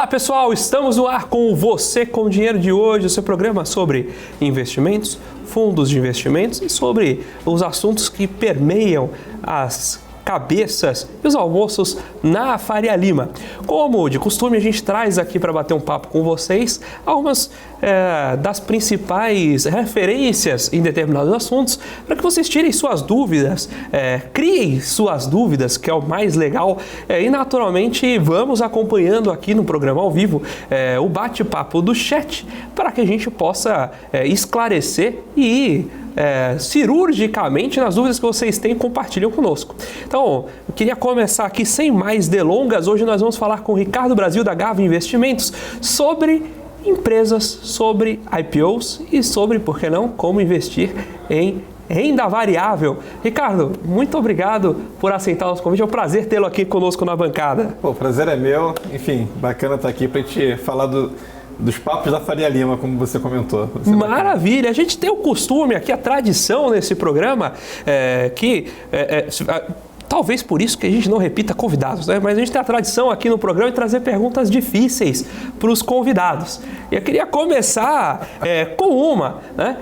Olá pessoal, estamos no ar com Você com o Dinheiro de hoje, o seu programa sobre investimentos, fundos de investimentos e sobre os assuntos que permeiam as cabeças e os almoços na Faria Lima. Como de costume, a gente traz aqui para bater um papo com vocês algumas das principais referências em determinados assuntos, para que vocês tirem suas dúvidas, criem suas dúvidas, que é o mais legal, e naturalmente vamos acompanhando aqui no programa ao vivo o bate-papo do chat, para que a gente possa esclarecer e ir cirurgicamente nas dúvidas que vocês têm, compartilham conosco. Então, eu queria começar aqui sem mais delongas. Hoje nós vamos falar com o Ricardo Brasil da Gava Investimentos sobre empresas, sobre IPOs e sobre, por que não, como investir em renda variável. Ricardo, muito obrigado por aceitar o nosso convite. É um prazer tê-lo aqui conosco na bancada. O prazer é meu. Enfim, bacana estar aqui para a gente falar dos papos da Faria Lima, como você comentou. Maravilha! A gente tem o costume aqui, a tradição nesse programa, talvez por isso que a gente não repita convidados, né? Mas a gente tem a tradição aqui no programa de trazer perguntas difíceis para os convidados. E eu queria começar com uma, né?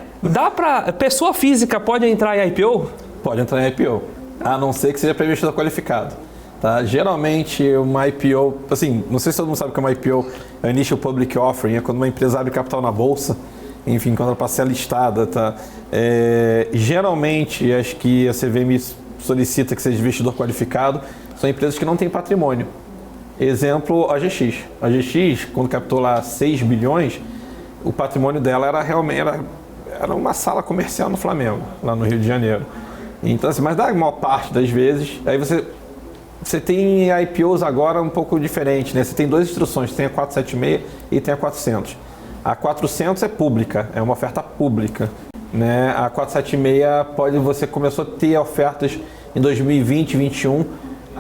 Pessoa física pode entrar em IPO? Pode entrar em IPO, a não ser que seja para investidor qualificado. Tá? Geralmente, uma IPO, assim, não sei se todo mundo sabe o que é uma IPO, é o Initial Public Offering, é quando uma empresa abre capital na bolsa, enfim, quando ela passa a ser listada. Tá? Geralmente, as que a CVM solicita que seja investidor qualificado são empresas que não têm patrimônio. Exemplo, a GX. A GX, quando captou lá 6 bilhões, o patrimônio dela era uma sala comercial no Flamengo, lá no Rio de Janeiro. Então, assim, mas da maior parte das vezes, aí você tem IPOs agora um pouco diferente, né? Você tem duas instruções, tem a 476 e tem a 400. A 400 é pública, é uma oferta pública, né? A 476 você começou a ter ofertas em 2020, 2021,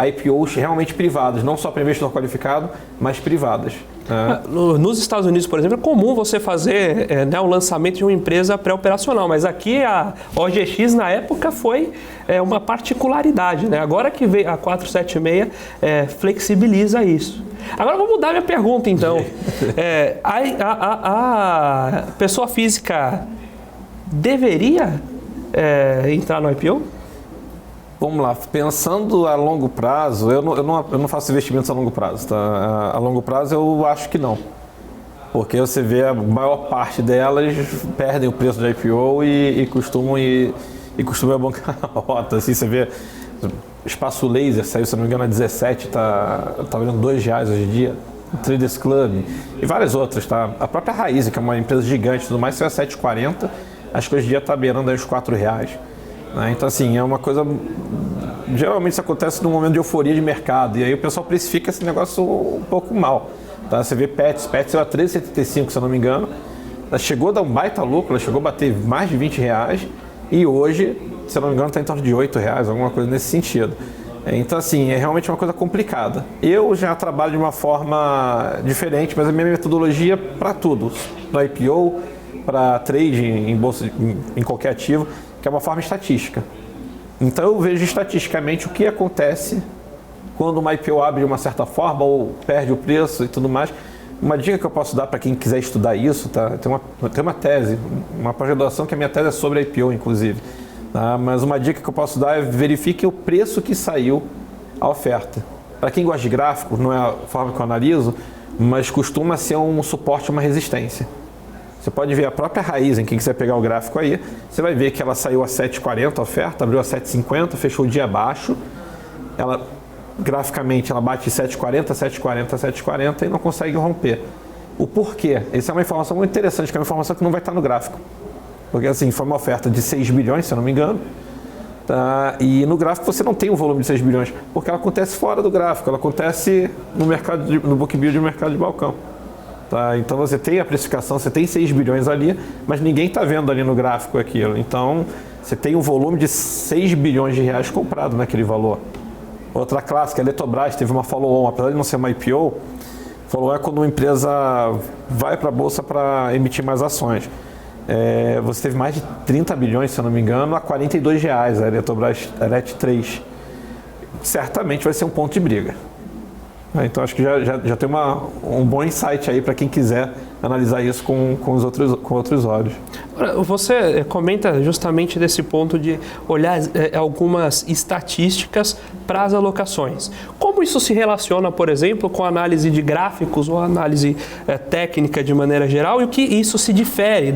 IPOs realmente privadas, não só para investidor qualificado, mas privadas. Nos Estados Unidos, por exemplo, é comum você fazer o lançamento de uma empresa pré-operacional, mas aqui a OGX na época foi uma particularidade, né? Agora que veio a 476 flexibiliza isso. Agora vou mudar minha pergunta então. A pessoa física deveria entrar no IPO? Vamos lá, pensando a longo prazo, eu não faço investimentos a longo prazo, tá? A longo prazo eu acho que não, porque você vê a maior parte delas perdem o preço do IPO e costumam a bancarrota, assim, você vê Espaço Laser saiu, se não me engano, a 17, tá valendo R$2 hoje em dia, Traders Club e várias outras, tá? A própria Raiz, que é uma empresa gigante e tudo mais, saiu a 7,40, acho que hoje em dia está beirando aí os R$4. Então, assim, é uma coisa... Geralmente isso acontece num momento de euforia de mercado, e aí o pessoal precifica esse negócio um pouco mal. Tá? Você vê Pets saiu a 13,75, se eu não me engano. Ela chegou a dar um baita lucro, ela chegou a bater mais de R$20, e hoje, se eu não me engano, está em torno de R$8, alguma coisa nesse sentido. Então, assim, é realmente uma coisa complicada. Eu já trabalho de uma forma diferente, mas a minha metodologia para tudo. Para IPO, para trade em bolsa, em qualquer ativo, que é uma forma estatística. Então eu vejo estatisticamente o que acontece quando uma IPO abre de uma certa forma ou perde o preço e tudo mais. Uma dica que eu posso dar para quem quiser estudar isso, tá? Tem uma tese, uma pós-graduação que a minha tese é sobre a IPO, inclusive. Tá? Mas uma dica que eu posso dar é verifique o preço que saiu a oferta. Para quem gosta de gráfico, não é a forma que eu analiso, mas costuma ser um suporte, uma resistência. Você pode ver a própria Raiz, em quem quiser pegar o gráfico aí, você vai ver que ela saiu a 7,40 a oferta, abriu a 7,50, fechou o dia abaixo. Ela, graficamente, ela bate 7,40, 7,40, 7,40 e não consegue romper. O porquê? Essa é uma informação muito interessante, que é uma informação que não vai estar no gráfico. Porque, assim, foi uma oferta de 6 bilhões, se eu não me engano, tá? E no gráfico você não tem um volume de 6 bilhões, porque ela acontece fora do gráfico, ela acontece no book build do mercado de balcão. Tá? Então você tem a precificação, você tem 6 bilhões ali, mas ninguém está vendo ali no gráfico aquilo. Então você tem um volume de 6 bilhões de reais comprado naquele valor. Outra clássica, a Eletrobras teve uma follow-on, apesar de não ser uma IPO, follow-on é quando uma empresa vai para a bolsa para emitir mais ações. Você teve mais de 30 bilhões, se eu não me engano, a R$42, a Eletrobras ELET 3. Certamente vai ser um ponto de briga. Então acho que já tem um bom insight aí para quem quiser analisar isso com outros olhos. Você comenta justamente desse ponto de olhar algumas estatísticas para as alocações. Como isso se relaciona, por exemplo, com a análise de gráficos ou análise técnica de maneira geral, e o que isso se difere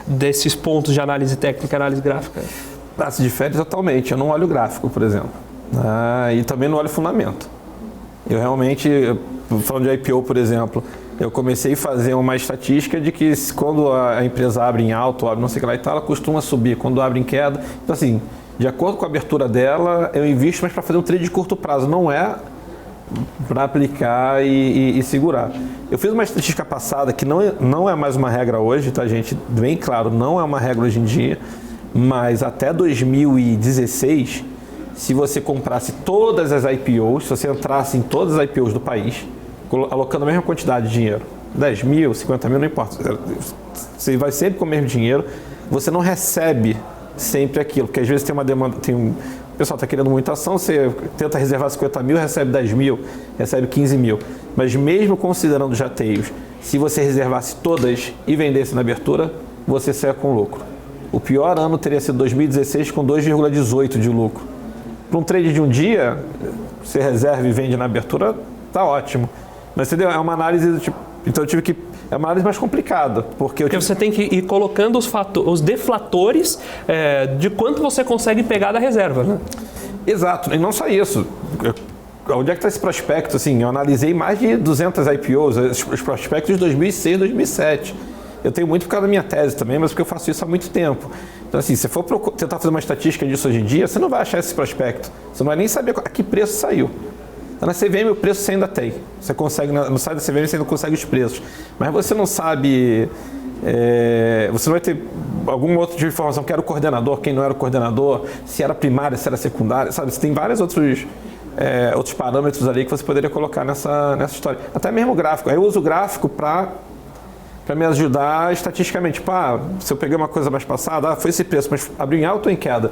desses pontos de análise técnica e análise gráfica? Se difere totalmente. Eu não olho gráfico, por exemplo, e também não olho fundamento. Eu realmente, falando de IPO, por exemplo, eu comecei a fazer uma estatística de que quando a empresa abre em alto, abre não sei o que lá e tal, ela costuma subir. Quando abre em queda, então assim, de acordo com a abertura dela, eu invisto, mas para fazer um trade de curto prazo, não é para aplicar e segurar. Eu fiz uma estatística passada que não é mais uma regra hoje, tá, gente? Bem claro, não é uma regra hoje em dia, mas até 2016... se você comprasse todas as IPOs, se você entrasse em todas as IPOs do país, alocando a mesma quantidade de dinheiro, 10 mil, 50 mil, não importa, você vai sempre com o mesmo dinheiro, você não recebe sempre aquilo, porque às vezes tem uma demanda, o pessoal está querendo muita ação, você tenta reservar 50 mil, recebe 10 mil, recebe 15 mil, mas mesmo considerando os jateios, se você reservasse todas e vendesse na abertura, você saia com lucro. O pior ano teria sido 2016 com 2,18 de lucro. Para um trade de um dia, você reserva e vende na abertura, tá ótimo. Mas entendeu? É uma análise do tipo. Então eu tive que. É uma análise mais complicada. Porque você tem que ir colocando os deflatores de quanto você consegue pegar da reserva, né? Exato, e não só isso. Onde é que está esse prospecto? Assim, eu analisei mais de 200 IPOs, os prospectos de 2006 e 2007. Eu tenho muito por causa da minha tese também, mas porque eu faço isso há muito tempo. Então, assim, se for tentar fazer uma estatística disso hoje em dia, você não vai achar esse prospecto. Você não vai nem saber a que preço saiu. Então, na CVM, o preço você ainda tem. Você consegue, no site da CVM, você ainda consegue os preços. Mas você não sabe... você não vai ter alguma outra tipo de informação, quem era o coordenador, quem não era o coordenador, se era primária, se era secundária, sabe? Você tem vários outros parâmetros ali que você poderia colocar nessa história. Até mesmo o gráfico. Aí eu uso o gráfico para me ajudar estatisticamente. Tipo, se eu peguei uma coisa mais passada, foi esse preço, mas abriu em alta ou em queda?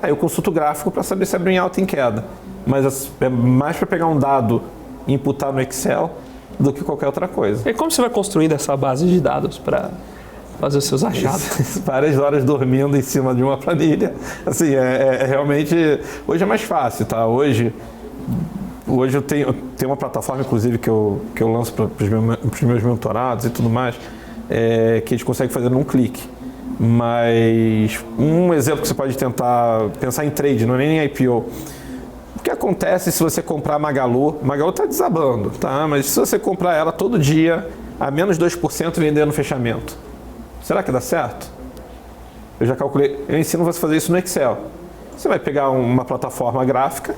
Aí eu consulto o gráfico para saber se abriu em alta ou em queda. Mas é mais para pegar um dado e imputar no Excel do que qualquer outra coisa. E como você vai construindo essa base de dados para fazer os seus achados? Várias horas dormindo em cima de uma planilha. Assim, realmente... Hoje é mais fácil, tá? Hoje eu tenho uma plataforma, inclusive, que eu lanço para os meus mentorados e tudo mais, que a gente consegue fazer num clique. Mas um exemplo que você pode tentar pensar em trade, não é nem IPO. O que acontece se você comprar Magalu? Magalu está desabando, tá? Mas se você comprar ela todo dia, a menos 2% e vender no fechamento, será que dá certo? Eu já calculei, eu ensino você a fazer isso no Excel. Você vai pegar uma plataforma gráfica,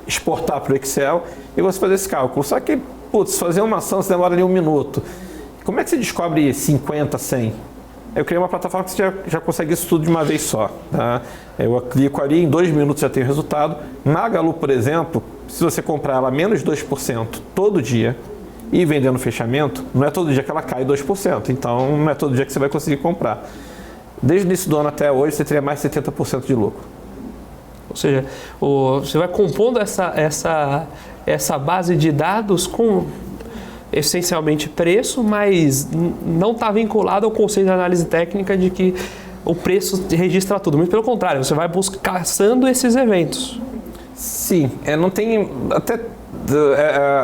exportar para o Excel e você fazer esse cálculo. Só que, fazer uma ação você demora ali 1 minuto. Como é que você descobre 50, 100? Eu criei uma plataforma que você já consegue isso tudo de uma vez só. Tá? Eu clico ali, em 2 minutos já tem o resultado. Magalu, por exemplo, se você comprar ela a menos 2% todo dia e vender no fechamento, não é todo dia que ela cai 2%. Então, não é todo dia que você vai conseguir comprar. Desde o início do ano até hoje, você teria mais de 70% de lucro. Ou seja, você vai compondo essa base de dados com essencialmente preço, mas não está vinculado ao conceito de análise técnica de que o preço registra tudo. Muito pelo contrário, você vai caçando esses eventos. Sim, não tem... Até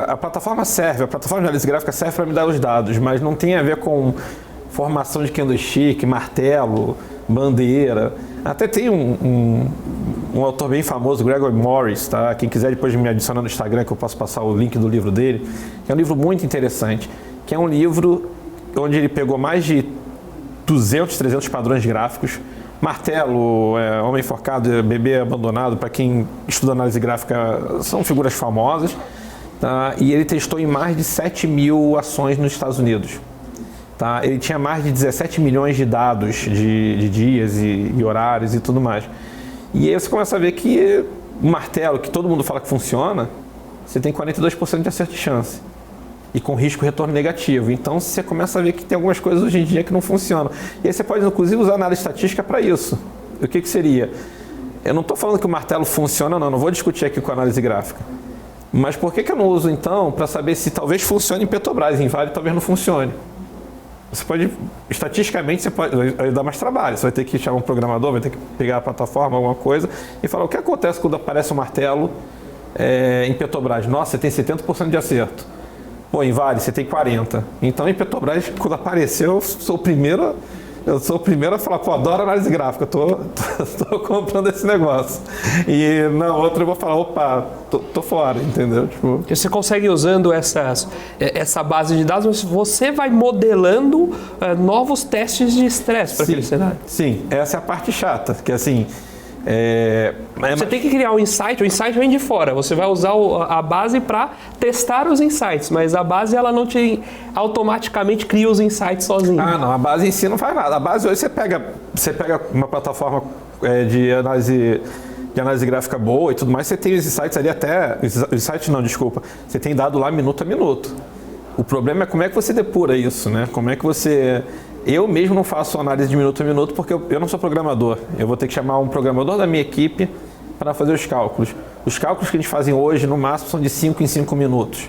a plataforma serve, a plataforma de análise gráfica serve para me dar os dados, mas não tem a ver com formação de candlestick, martelo, bandeira. Até tem um autor bem famoso, Gregory Morris, tá? Quem quiser depois me adicionar no Instagram, que eu posso passar o link do livro dele, que é um livro muito interessante, que é um livro onde ele pegou mais de 200, 300 padrões gráficos, martelo, homem enforcado, bebê abandonado, para quem estuda análise gráfica, são figuras famosas, tá? E ele testou em mais de 7 mil ações nos Estados Unidos. Tá? Ele tinha mais de 17 milhões de dados de dias e horários e tudo mais. E aí você começa a ver que o martelo, que todo mundo fala que funciona, você tem 42% de acerto de chance. E com risco retorno negativo. Então você começa a ver que tem algumas coisas hoje em dia que não funcionam. E aí você pode inclusive usar análise estatística para isso. O que seria? Eu não estou falando que o martelo funciona, não vou discutir aqui com a análise gráfica. Mas por que eu não uso então para saber se talvez funcione em Petrobras, em Vale talvez não funcione? Você pode, estatisticamente, você pode vai dar mais trabalho. Você vai ter que chamar um programador, vai ter que pegar a plataforma, alguma coisa, e falar o que acontece quando aparece um martelo em Petrobras. Nossa, você tem 70% de acerto. Pô, em Vale você tem 40%. Então em Petrobras, quando apareceu, eu sou o primeiro a falar, pô, adoro análise gráfica, tô comprando esse negócio. E na outra eu vou falar, opa, tô fora, entendeu? Tipo... Você consegue usando essa base de dados, mas você vai modelando novos testes de estresse para aquele cenário. Sim, essa é a parte chata, que assim... Você tem que criar um insight, o insight vem de fora, você vai usar a base para testar os insights, mas a base ela não te automaticamente cria os insights sozinho. Ah, não, a base em si não faz nada. A base hoje você pega uma plataforma de análise gráfica boa e tudo mais, você tem os insights ali você tem dado lá minuto a minuto. O problema é como é que você depura isso, né? Como é que você... Eu mesmo não faço análise de minuto a minuto porque eu não sou programador. Eu vou ter que chamar um programador da minha equipe para fazer os cálculos. Os cálculos que a gente faz hoje, no máximo, são de 5 em 5 minutos.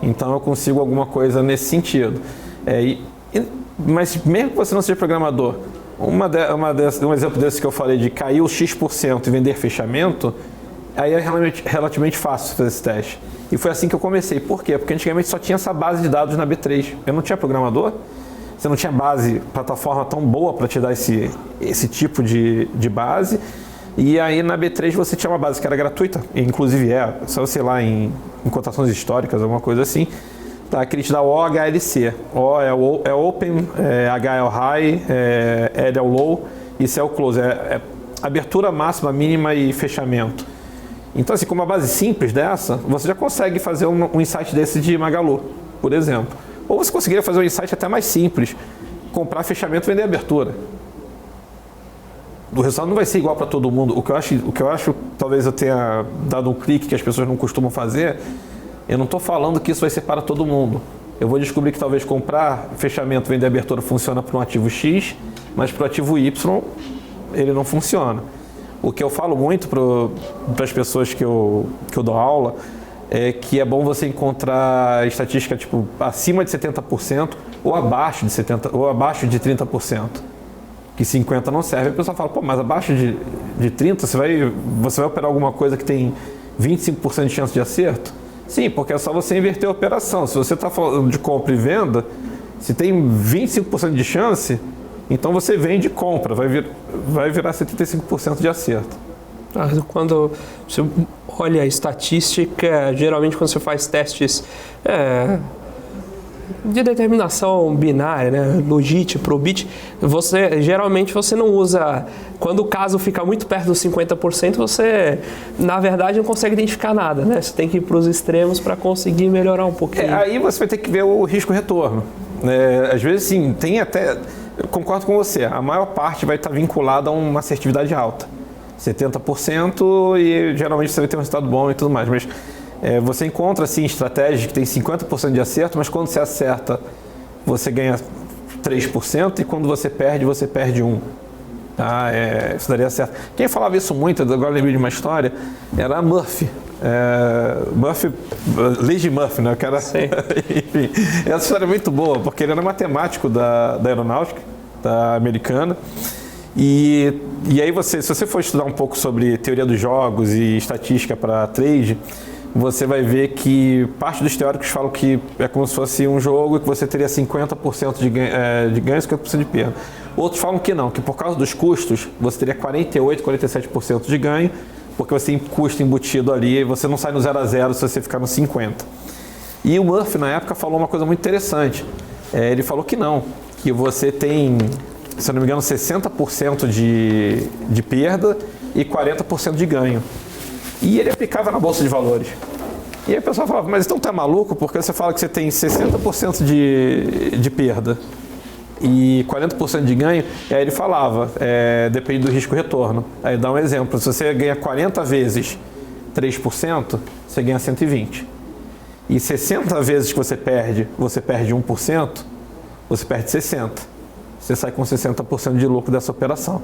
Então eu consigo alguma coisa nesse sentido. Mas mesmo que você não seja programador, um exemplo desse que eu falei de cair o X% e vender fechamento, aí é relativamente fácil fazer esse teste. E foi assim que eu comecei. Por quê? Porque antigamente só tinha essa base de dados na B3. Eu não tinha programador. Você não tinha plataforma tão boa para te dar esse tipo de base. E aí na B3 você tinha uma base que era gratuita, inclusive só você ir lá em cotações históricas, alguma coisa assim, tá? Que ele te dá OHLC. O é Open, H é o High, L é o Low e C é o Close. É abertura máxima, mínima e fechamento. Então assim, com uma base simples dessa, você já consegue fazer um insight desse de Magalu, por exemplo. Ou você conseguiria fazer um insight até mais simples, comprar fechamento e vender abertura. O resultado não vai ser igual para todo mundo. O que eu acho, talvez eu tenha dado um clique que as pessoas não costumam fazer, eu não estou falando que isso vai ser para todo mundo. Eu vou descobrir que talvez comprar fechamento e vender abertura funciona para um ativo X, mas para o ativo Y ele não funciona. O que eu falo muito para as pessoas que eu dou aula, é que é bom você encontrar estatística tipo acima de 70% ou abaixo de 70% ou abaixo de 30%. Que 50% não serve. A pessoa fala, pô, mas abaixo de 30% você vai operar alguma coisa que tem 25% de chance de acerto? Sim, porque é só você inverter a operação. Se você está falando de compra e venda, se tem 25% de chance, então você vende e compra, vai virar 75% de acerto. Quando você olha a estatística, geralmente quando você faz testes de determinação binária, né, logit, probit, geralmente você não usa, quando o caso fica muito perto dos 50%, você na verdade não consegue identificar nada, né? Você tem que ir para os extremos para conseguir melhorar um pouquinho. Aí você vai ter que ver o risco-retorno. Às vezes sim, tem até, eu concordo com você, a maior parte vai estar vinculada a uma assertividade alta. 70% e geralmente você vai ter um resultado bom e tudo mais, mas você encontra assim estratégias que tem 50% de acerto, mas quando você acerta você ganha 3% e quando você perde 1%. Tá? Isso daria certo. Quem falava isso muito, agora lembrei de uma história, era a Murphy. Lei de Murphy, né? Que era... Enfim, essa história é muito boa, porque ele era matemático da aeronáutica, da americana. E aí se você for estudar um pouco sobre teoria dos jogos e estatística para trade, você vai ver que parte dos teóricos falam que é como se fosse um jogo que você teria 50% de ganho e 50% de perda. Outros falam que não, que por causa dos custos você teria 48%, 47% de ganho, porque você tem custo embutido ali e você não sai no 0 a 0 se você ficar no 50%. E o Murphy na época falou uma coisa muito interessante. Ele falou que não, que você tem, se eu não me engano, 60% de perda e 40% de ganho. E ele aplicava na Bolsa de Valores. E aí a pessoa falava, mas então tá maluco? Porque você fala que você tem 60% de perda e 40% de ganho. E aí ele falava, depende do risco-retorno. Aí dá um exemplo, se você ganha 40 vezes 3%, você ganha 120. E 60 vezes que você perde 1%, você perde 60%. Você sai com 60% de lucro dessa operação.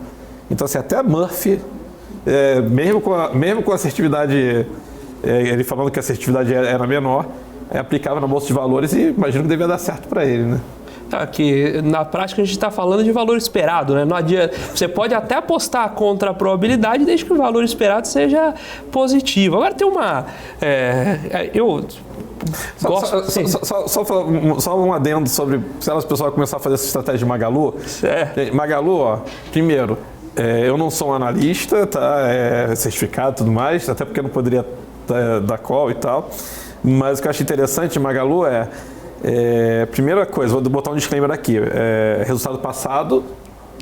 Então, assim, até a Murphy, mesmo com assertividade ele falando que a assertividade era menor, aplicava na Bolsa de Valores e imagino que devia dar certo para ele, né? Que na prática a gente está falando de valor esperado, né? Não adianta, você pode até apostar contra a probabilidade desde que o valor esperado seja positivo. Agora tem uma... eu gosto... Só um adendo sobre se as pessoas começar a fazer essa estratégia de Magalu. Magalu, ó, primeiro, eu não sou um analista, tá? Certificado e tudo mais, até porque eu não poderia dar call e tal. Mas o que eu acho interessante de Magalu primeira coisa, vou botar um disclaimer aqui, resultado passado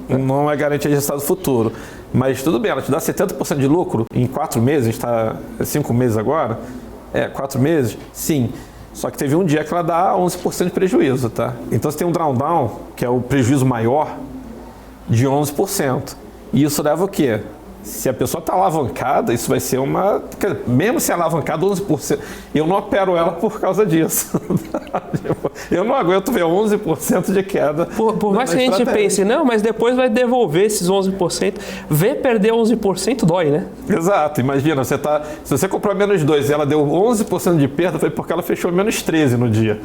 não é garantia de resultado futuro, mas tudo bem, ela te dá 70% de lucro em 4 meses, a gente está 5 meses agora, 4 meses, sim, só que teve um dia que ela dá 11% de prejuízo, tá? Então você tem um drawdown, que é o prejuízo maior, de 11%, e isso leva o quê? Se a pessoa está alavancada, isso vai ser uma... Mesmo se alavancada, 11%, eu não opero ela por causa disso. Eu não aguento ver 11% de queda. Por mais que a gente pense, não, mas depois vai devolver esses 11%. Ver perder 11% dói, né? Exato. Imagina, se você comprou menos 2 e ela deu 11% de perda, foi porque ela fechou menos 13 no dia.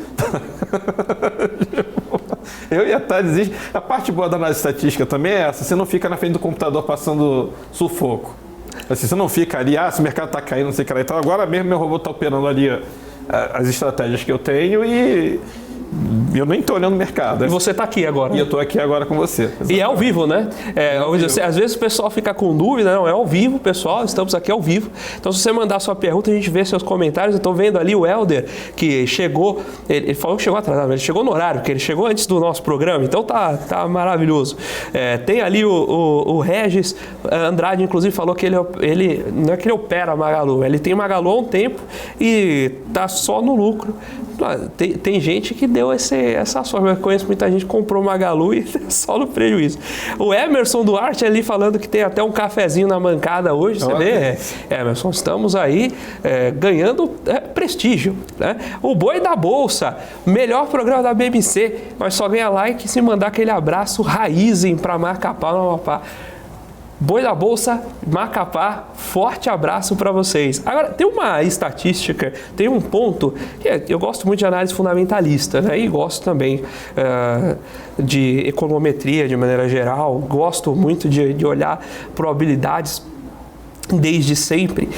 Eu ia estar desistindo. A parte boa da análise estatística também é essa. Você não fica na frente do computador passando sufoco. Assim, você não fica ali, se o mercado está caindo, não sei o que lá. Então agora mesmo meu robô está operando ali as estratégias que eu tenho e eu nem estou olhando o mercado. E você está aqui agora. E eu estou aqui agora com você. Exatamente. E é ao vivo, né? Às vezes o pessoal fica com dúvida, não, é ao vivo, pessoal, estamos aqui ao vivo. Então se você mandar sua pergunta, a gente vê seus comentários. Eu estou vendo ali o Helder, que chegou, ele falou que chegou atrasado, mas ele chegou no horário, porque ele chegou antes do nosso programa, então tá maravilhoso. Tem ali o Regis Andrade, inclusive, falou que ele não é que ele opera Magalu, ele tem Magalu há um tempo e tá só no lucro. Tem gente que deu essa sorte. Eu conheço muita gente que comprou Magalu e só no prejuízo. O Emerson Duarte ali falando que tem até um cafezinho na bancada hoje. Você vê, Emerson, estamos aí ganhando prestígio, né? O Boi da Bolsa, melhor programa da BBC, mas só ganha like se mandar aquele abraço Raizen para Macapá, no Amapá. Boi da Bolsa, Macapá, forte abraço para vocês. Agora, tem uma estatística, tem um ponto, que eu gosto muito de análise fundamentalista, né? E gosto também de econometria de maneira geral, gosto muito de olhar probabilidades desde sempre.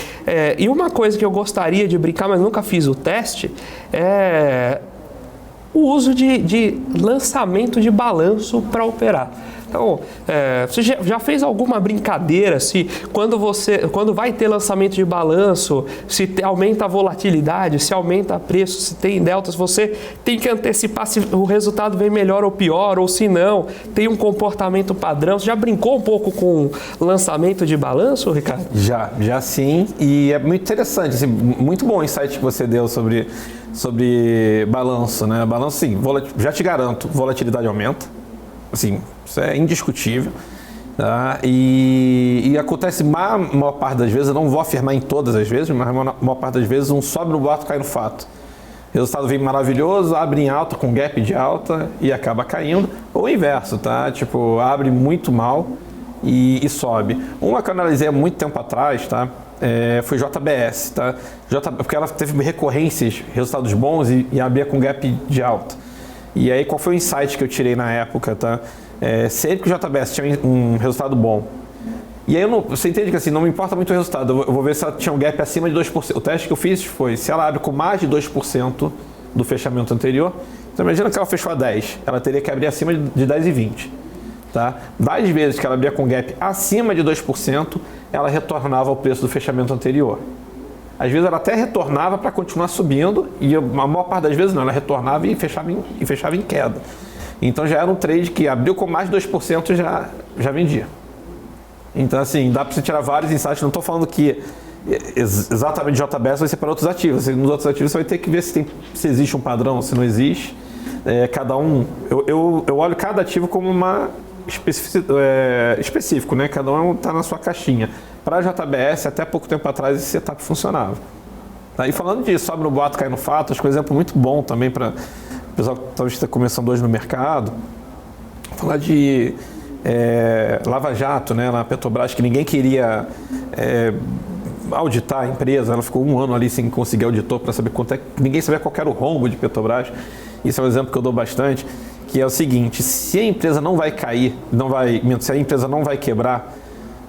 E uma coisa que eu gostaria de brincar, mas nunca fiz o teste, é o uso de lançamento de balanço para operar. Então, você já fez alguma brincadeira se quando vai ter lançamento de balanço, se aumenta a volatilidade, se aumenta o preço, se tem deltas, você tem que antecipar se o resultado vem melhor ou pior, ou se não, tem um comportamento padrão. Você já brincou um pouco com lançamento de balanço, Ricardo? Já sim, e é muito interessante, assim, muito bom o insight que você deu sobre balanço, né? Balanço, sim, já te garanto, volatilidade aumenta, assim, isso é indiscutível, tá? E acontece maior parte das vezes, eu não vou afirmar em todas as vezes, mas a maior parte das vezes sobe no boato, cai no fato. O resultado vem maravilhoso, abre em alta, com gap de alta e acaba caindo, ou o inverso, tá? Tipo, abre muito mal e sobe. Uma que eu analisei há muito tempo atrás, tá? Foi JBS, tá? Porque ela teve recorrências, resultados bons e abria com gap de alta. E aí, qual foi o insight que eu tirei na época, tá? Sempre que o JBS tinha um resultado bom. E aí, você entende que assim, não me importa muito o resultado, eu vou ver se ela tinha um gap acima de 2%. O teste que eu fiz foi, se ela abre com mais de 2% do fechamento anterior, então imagina que ela fechou a 10, ela teria que abrir acima de 10,20. Tá? Das vezes que ela abria com gap acima de 2%, ela retornava ao preço do fechamento anterior. Às vezes ela até retornava para continuar subindo e a maior parte das vezes não, ela retornava e fechava em queda. Então já era um trade que abriu com mais de 2% e já vendia. Então assim, dá para você tirar vários insights, não estou falando que exatamente JBS vai ser para outros ativos. Nos outros ativos você vai ter que ver se existe um padrão, se não existe. Cada um, eu olho cada ativo como uma específico, né? Cada um está na sua caixinha. Para a JBS, até pouco tempo atrás, esse setup funcionava. Tá? E falando disso, sobe no boato, cai no fato, acho que é um exemplo muito bom também para o pessoal que talvez esteja começando hoje no mercado. Falar de Lava Jato, né? Na Petrobras, que ninguém queria auditar a empresa, ela ficou um ano ali sem conseguir auditor para saber quanto é, ninguém sabia qual era o rombo de Petrobras. Isso é um exemplo que eu dou bastante, que é o seguinte: se a empresa não vai cair, se a empresa não vai quebrar,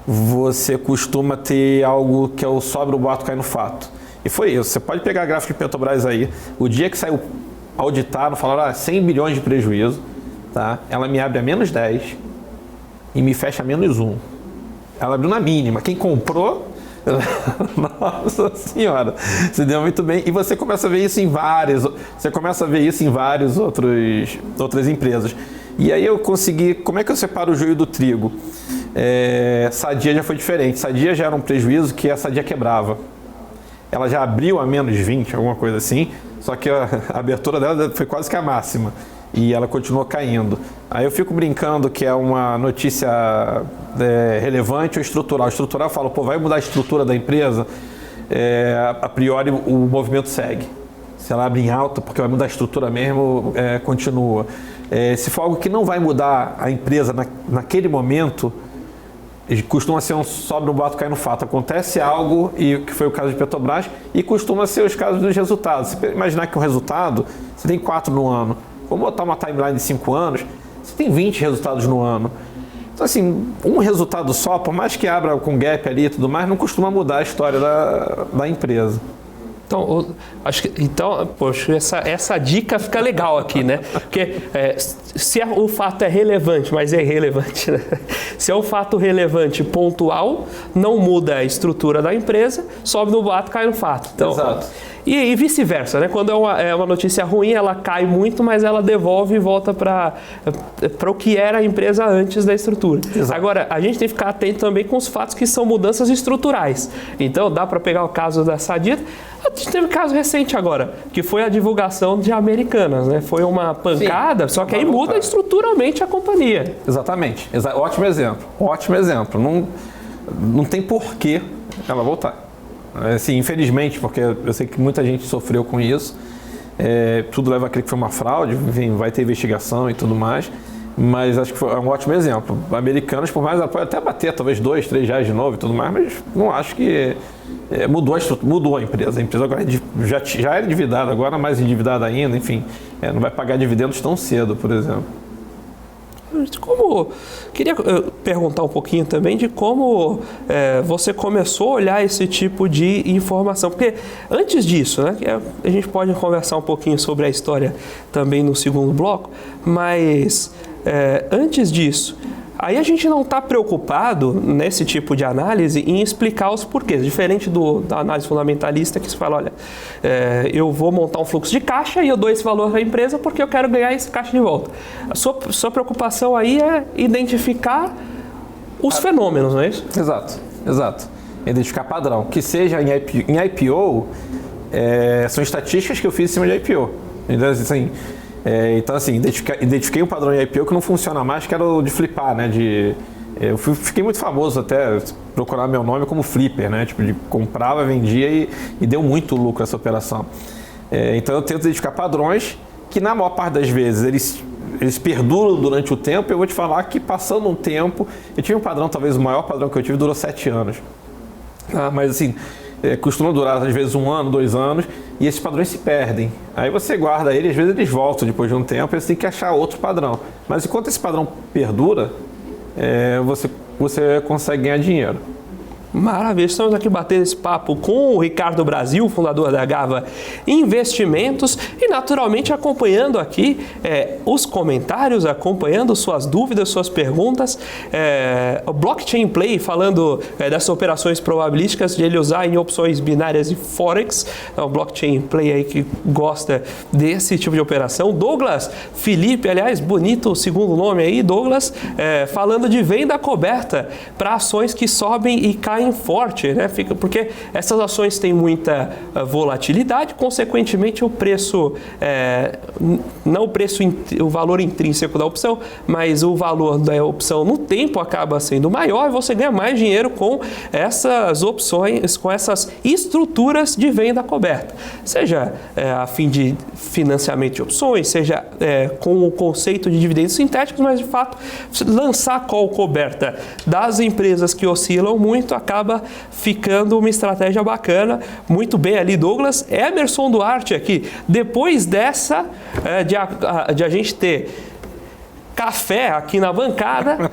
você costuma ter algo que é o sobre o boato cai no fato. E foi isso. Você pode pegar a gráfica de Petrobras aí, o dia que saiu auditado, falaram 100 bilhões de prejuízo, tá? Ela me abre a menos 10 e me fecha a menos 1. Ela abriu na mínima. Quem comprou, nossa senhora, se deu muito bem. E você começa a ver isso em várias outras empresas. E aí eu consegui, como é que eu separo o joio do trigo? Sadia já foi diferente. Sadia já era um prejuízo que a Sadia quebrava. Ela já abriu a menos 20, alguma coisa assim, só que a abertura dela foi quase que a máxima. E ela continuou caindo. Aí eu fico brincando que é uma notícia relevante ou estrutural. Estrutural eu falo, vai mudar a estrutura da empresa? A priori o movimento segue. Se ela abre em alta, porque vai mudar a estrutura mesmo, continua. Se for algo que não vai mudar a empresa naquele momento, costuma ser um sobe no boato cai no fato. Acontece algo, e que foi o caso de Petrobras, e costuma ser os casos dos resultados. Se imaginar que um resultado, você tem 4 no ano. Vamos botar uma timeline de 5 anos, você tem 20 resultados no ano. Então, assim, um resultado só, por mais que abra com gap ali e tudo mais, não costuma mudar a história da empresa. Então, poxa, essa dica fica legal aqui, né? Porque se o fato é relevante, mas é irrelevante, né? Se é um fato relevante pontual, não muda a estrutura da empresa, sobe no boato, cai no fato. Então, exato. E vice-versa, né? Quando é uma notícia ruim, ela cai muito, mas ela devolve e volta para o que era a empresa antes da estrutura. Exato. Agora, a gente tem que ficar atento também com os fatos que são mudanças estruturais. Então, dá para pegar o caso da Sadia. A gente teve um caso recente agora, que foi a divulgação de Americanas, né? Foi uma pancada, sim, só que aí muda estruturalmente a companhia. Exatamente. Ótimo exemplo. Não tem porquê ela voltar. Assim, infelizmente, porque eu sei que muita gente sofreu com isso. Tudo leva a crer que foi uma fraude, enfim, vai ter investigação e tudo mais. Mas acho que foi um ótimo exemplo. Americanas, por mais, ela pode até bater talvez R$2, R$3 de novo e tudo mais, mas não acho que mudou a empresa. A empresa agora já era endividada, agora mais endividada ainda, enfim, não vai pagar dividendos tão cedo, por exemplo. Queria perguntar um pouquinho também de como você começou a olhar esse tipo de informação, porque antes disso, né, a gente pode conversar um pouquinho sobre a história também no segundo bloco, mas antes disso, aí a gente não está preocupado nesse tipo de análise em explicar os porquês, diferente da análise fundamentalista que se fala, olha, eu vou montar um fluxo de caixa e eu dou esse valor para a empresa porque eu quero ganhar esse caixa de volta. A sua preocupação aí é identificar os fenômenos, não é isso? Exato. Identificar padrão. Que seja em IPO, são estatísticas que eu fiz em cima de IPO. Então, assim, identifiquei um padrão de IPO que não funciona mais, que era o de flipar, né? Eu fiquei muito famoso até procurar meu nome como flipper, né? Tipo, de comprava, vendia e deu muito lucro essa operação. Então, eu tento identificar padrões que, na maior parte das vezes, eles perduram durante o tempo. Eu vou te falar que, passando um tempo, eu tive um padrão, talvez o maior padrão que eu tive durou 7 anos. Mas, assim, costuma durar às vezes 1 ano, 2 anos, e esses padrões se perdem. Aí você guarda ele, às vezes eles voltam depois de um tempo, e você tem que achar outro padrão. Mas enquanto esse padrão perdura, você consegue ganhar dinheiro. Maravilha, estamos aqui batendo esse papo com o Ricardo Brasil, fundador da Gava Investimentos, e naturalmente acompanhando aqui os comentários, acompanhando suas dúvidas, suas perguntas. O Blockchain Play falando dessas operações probabilísticas, de ele usar em opções binárias e Forex. É o Blockchain Play aí que gosta desse tipo de operação. Douglas Felipe, aliás, bonito o segundo nome aí, Douglas, falando de venda coberta para ações que sobem e caem forte, né? Porque essas ações têm muita volatilidade, consequentemente o preço, não o valor intrínseco da opção, mas o valor da opção no tempo acaba sendo maior e você ganha mais dinheiro com essas opções, com essas estruturas de venda coberta, seja a fim de financiamento de opções, seja com o conceito de dividendos sintéticos, mas de fato lançar call coberta das empresas que oscilam muito acaba acaba ficando uma estratégia bacana. Muito bem ali, Douglas. Emerson Duarte aqui. Depois dessa, de a gente ter café aqui na bancada,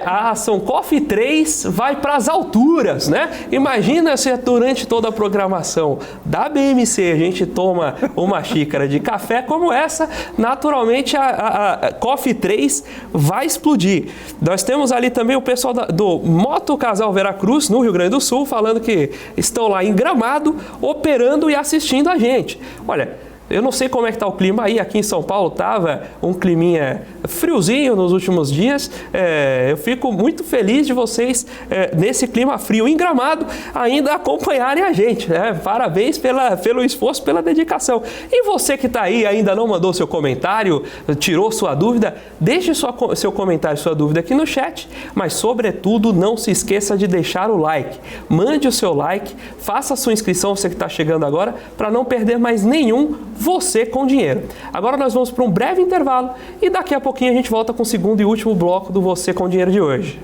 a ação Coffee 3 vai para as alturas, né? Imagina se durante toda a programação da BMC a gente toma uma xícara de café como essa, naturalmente a Coffee 3 vai explodir. Nós temos ali também o pessoal do Moto Casal Veracruz, no Rio Grande do Sul, falando que estão lá em Gramado, operando e assistindo a gente. Olha, eu não sei como é que está o clima aí, aqui em São Paulo estava um climinha friozinho nos últimos dias. Eu fico muito feliz de vocês, nesse clima frio em Gramado, ainda acompanharem a gente. Parabéns pelo esforço, pela dedicação. E você que está aí, ainda não mandou seu comentário, tirou sua dúvida, deixe seu comentário, sua dúvida aqui no chat, mas sobretudo não se esqueça de deixar o like. Mande o seu like, faça a sua inscrição, você que está chegando agora, para não perder mais nenhum Você com Dinheiro. Agora nós vamos para um breve intervalo e daqui a pouquinho a gente volta com o segundo e último bloco do Você com Dinheiro de hoje.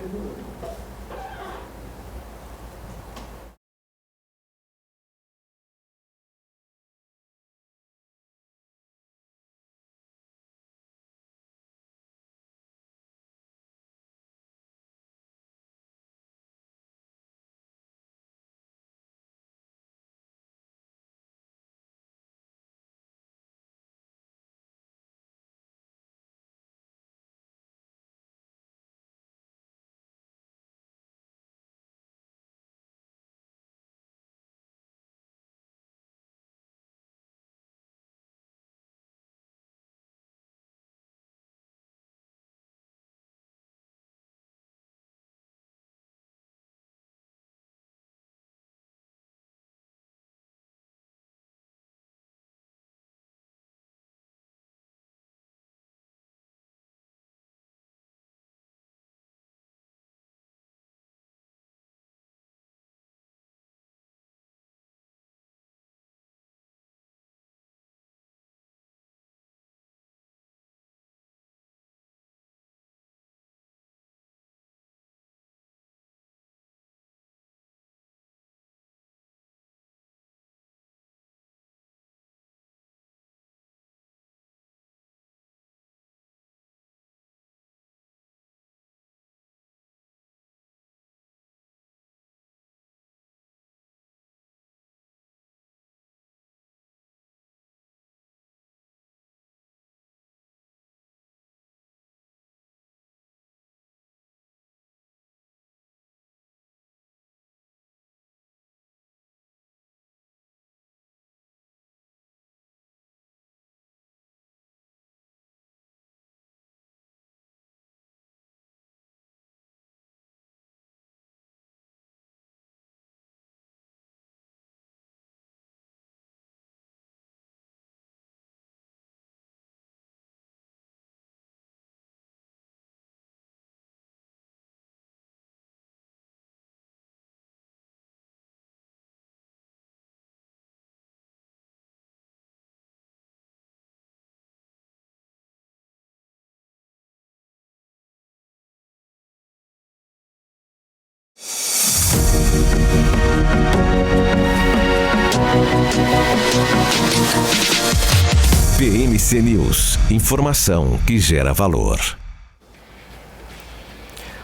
BMC News, informação que gera valor.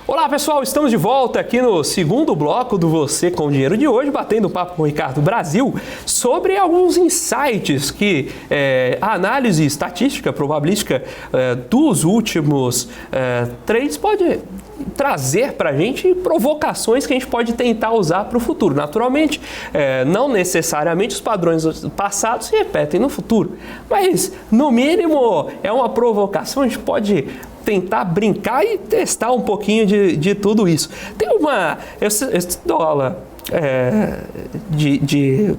Olá pessoal, estamos de volta aqui no segundo bloco do Você com Dinheiro de hoje, batendo papo com o Ricardo Brasil sobre alguns insights que a análise estatística, probabilística dos últimos trades pode trazer para a gente provocações que a gente pode tentar usar para o futuro. Naturalmente, não necessariamente os padrões passados se repetem no futuro, mas no mínimo é uma provocação, a gente pode tentar brincar e testar um pouquinho de tudo isso. Tem eu dou aula de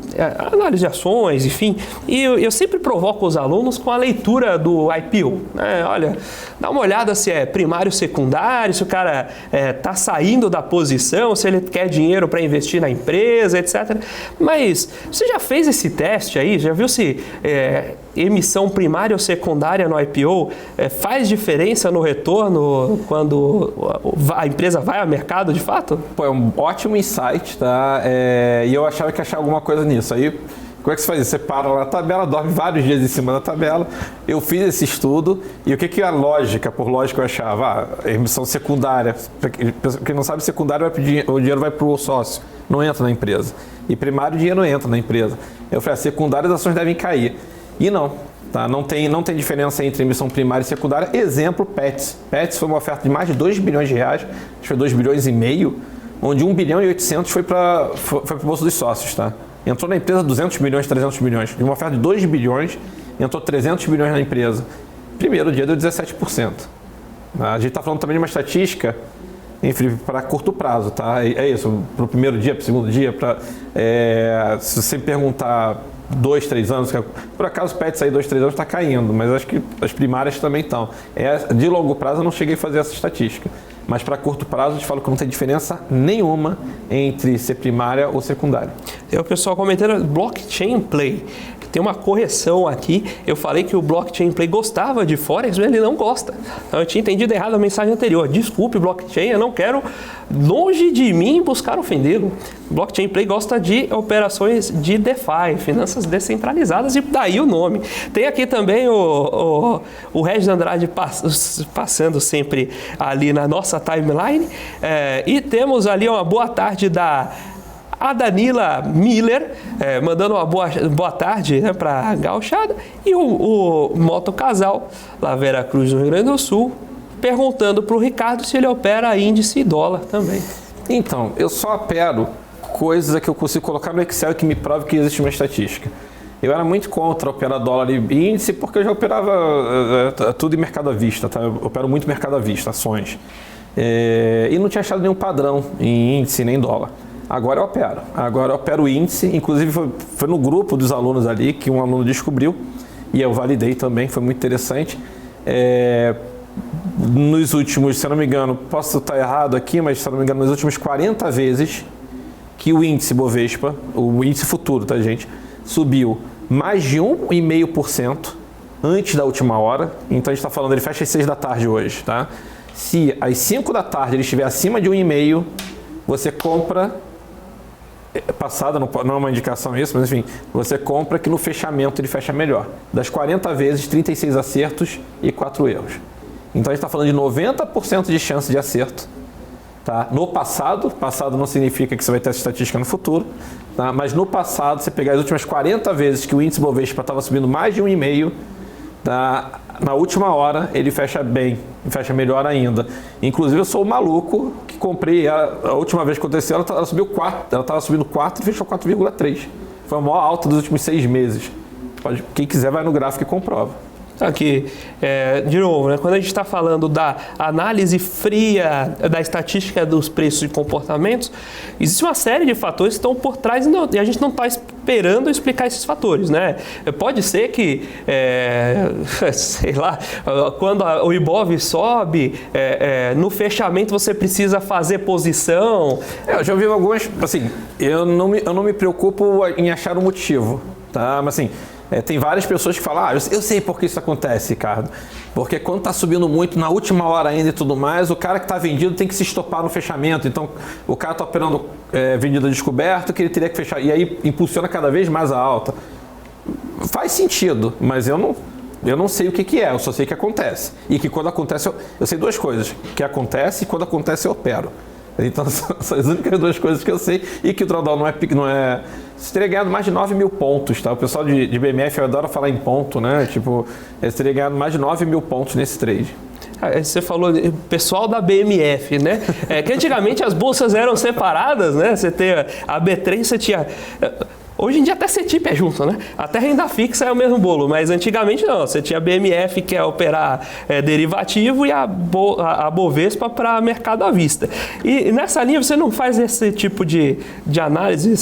análise de ações, enfim, e eu sempre provoco os alunos com a leitura do IPO. Olha, dá uma olhada se é primário, secundário, se o cara está saindo da posição, se ele quer dinheiro para investir na empresa, etc. Mas você já fez esse teste aí? Já viu se emissão primária ou secundária no IPO faz diferença no retorno quando a empresa vai ao mercado de fato? Pô, é um ótimo insight, tá? E eu achava que ia achar alguma coisa nisso. Aí, como é que você faz isso? Você para lá na tabela, dorme vários dias em cima da tabela. Eu fiz esse estudo e o que é a lógica? Por lógica eu achava, a emissão secundária. Para quem não sabe, secundária o dinheiro vai para o sócio, não entra na empresa. E primário o dinheiro não entra na empresa. Eu falei, secundária as ações devem cair. E não, tá? Não tem diferença entre emissão primária e secundária. Exemplo, Pets. Pets foi uma oferta de mais de 2 bilhões de reais, acho que foi 2 bilhões e meio, onde 1 bilhão e 800 foi para o bolso dos sócios, tá? Entrou na empresa 200 milhões, 300 milhões. De uma oferta de 2 bilhões, entrou 300 milhões na empresa. Primeiro dia deu 17%. A gente está falando também de uma estatística, enfim, para curto prazo, tá? É isso, para o primeiro dia, para o segundo dia, se você perguntar 2, 3 anos, por acaso o PET sair 2, 3 anos está caindo, mas acho que as primárias também estão. De longo prazo eu não cheguei a fazer essa estatística, mas para curto prazo eu te falo que não tem diferença nenhuma entre ser primária ou secundária. Tem o pessoal comentando blockchain play. Tem uma correção aqui, eu falei que o Blockchain Play gostava de Forex, mas ele não gosta. Então eu tinha entendido errado a mensagem anterior. Desculpe, Blockchain, eu não quero, longe de mim, buscar ofendê-lo. Blockchain Play gosta de operações de DeFi, finanças descentralizadas, e daí o nome. Tem aqui também o Regis Andrade passando sempre ali na nossa timeline. E temos ali uma boa tarde a Danila Miller, mandando uma boa tarde, né, para a gauchada, e o Moto Casal, lá Vera Cruz, no Rio Grande do Sul, perguntando para o Ricardo se ele opera índice e dólar também. Então, eu só opero coisas que eu consigo colocar no Excel que me prove que existe uma estatística. Eu era muito contra operar dólar e índice porque eu já operava tudo em mercado à vista, tá? Eu opero muito mercado à vista, ações. E não tinha achado nenhum padrão em índice nem dólar. Agora eu opero o índice, inclusive foi no grupo dos alunos ali que um aluno descobriu e eu validei também, foi muito interessante. Nos últimos, se eu não me engano, posso estar errado aqui, mas se eu não me engano, nos últimos 40 vezes que o índice Bovespa, o índice futuro, tá, gente, subiu mais de 1,5% antes da última hora, então a gente está falando, ele fecha às 6 da tarde hoje, tá? Se às 5 da tarde ele estiver acima de 1,5%, você compra, passada, não é uma indicação isso, mas enfim, você compra que no fechamento ele fecha melhor. Das 40 vezes, 36 acertos e 4 erros. Então a gente está falando de 90% de chance de acerto. Tá? No passado não significa que você vai ter essa estatística no futuro, tá? Mas no passado, você pegar as últimas 40 vezes que o índice Bovespa estava subindo mais de 1,5%, tá? Na última hora ele fecha bem, fecha melhor ainda. Inclusive eu sou o maluco que comprei, a última vez que aconteceu, ela subiu 4, ela estava subindo 4 e fechou 4,3. Foi a maior alta dos últimos 6 meses. Quem quiser vai no gráfico e comprova. Aqui, de novo, né, quando a gente está falando da análise fria da estatística dos preços e comportamentos, existe uma série de fatores que estão por trás e a gente não está esperando explicar esses fatores, né? Pode ser que, sei lá, quando o Ibov sobe, no fechamento você precisa fazer posição. Eu já ouvi algumas, assim, eu não me preocupo em achar um motivo, tá? Mas assim, tem várias pessoas que falam, eu sei por que isso acontece, Ricardo. Porque quando está subindo muito, na última hora ainda e tudo mais, o cara que está vendido tem que se estopar no fechamento. Então, o cara está operando vendido descoberto, que ele teria que fechar. E aí, impulsiona cada vez mais a alta. Faz sentido, mas eu não sei o que é, eu só sei que acontece. E que quando acontece, eu sei duas coisas. Que acontece e quando acontece eu opero. Então, são as únicas duas coisas que eu sei. E que o drawdown não é... Você teria ganhado mais de 9 mil pontos, tá? O pessoal de BMF adora falar em ponto, né? Tipo, você teria ganhado mais de 9 mil pontos nesse trade. Você falou, pessoal da BMF, né? Que antigamente as bolsas eram separadas, né? Você tem a B3, você tinha... Hoje em dia até CETIP é junto, né? Até renda fixa é o mesmo bolo, mas antigamente não. Você tinha a BMF, que é operar derivativo, e a Bovespa para mercado à vista. E nessa linha você não faz esse tipo de análise,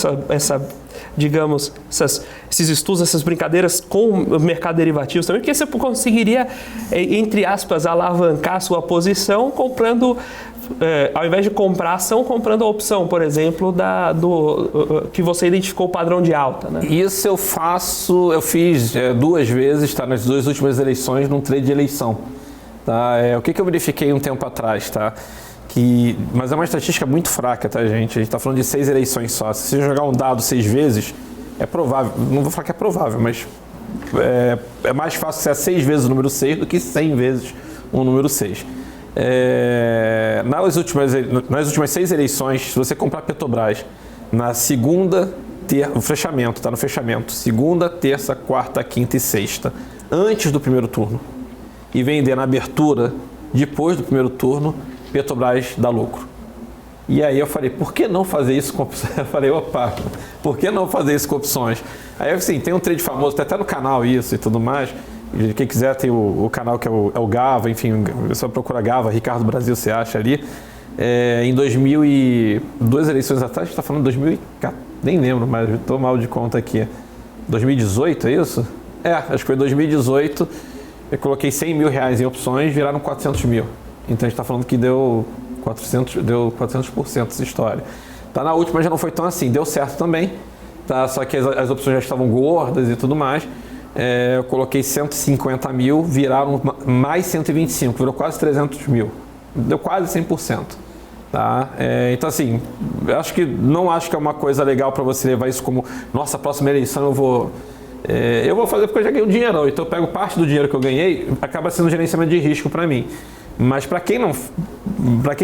digamos, esses estudos, essas brincadeiras com o mercado derivativo também, porque você conseguiria, entre aspas, alavancar a sua posição comprando ao invés de comprar a ação, comprando a opção, por exemplo, que você identificou o padrão de alta, né? Isso eu fiz 2 vezes, tá? Nas 2 últimas eleições, num trade de eleição. Tá? O que eu verifiquei um tempo atrás, tá? Mas é uma estatística muito fraca, tá, gente? A gente está falando de 6 eleições só. Se você jogar um dado 6 vezes, é provável, não vou falar que é provável, mas é mais fácil ser 6 vezes o número 6 do que 100 vezes o número 6. Nas últimas 6 eleições, se você comprar Petrobras na segunda, o fechamento, tá no fechamento, segunda, terça, quarta, quinta e sexta, antes do primeiro turno, e vender na abertura, depois do primeiro turno, Petrobras dá lucro. E aí eu falei, por que não fazer isso com opções? Eu falei, opa, por que não fazer isso com opções? Aí assim, tem um trade famoso, tem até no canal isso e tudo mais. Quem quiser tem o canal que é o Gava, enfim, só procura Gava, Ricardo Brasil, você acha ali. Em 2 eleições atrás, a gente está falando de 2014, nem lembro, mas estou mal de conta aqui. 2018, é isso? Acho que foi 2018, eu coloquei 100 mil reais em opções, viraram 400 mil. Então a gente está falando que deu 400% essa história. Tá, na última já não foi tão assim, deu certo também, tá? Só que as opções já estavam gordas e tudo mais. Eu coloquei 150 mil, viraram mais 125, virou quase 300 mil. Deu quase 100%. Tá? Então assim, não acho que é uma coisa legal para você levar isso como, nossa, próxima eleição eu vou fazer porque eu já ganhei um dinheiro, então eu pego parte do dinheiro que eu ganhei, acaba sendo gerenciamento de risco para mim. Mas para quem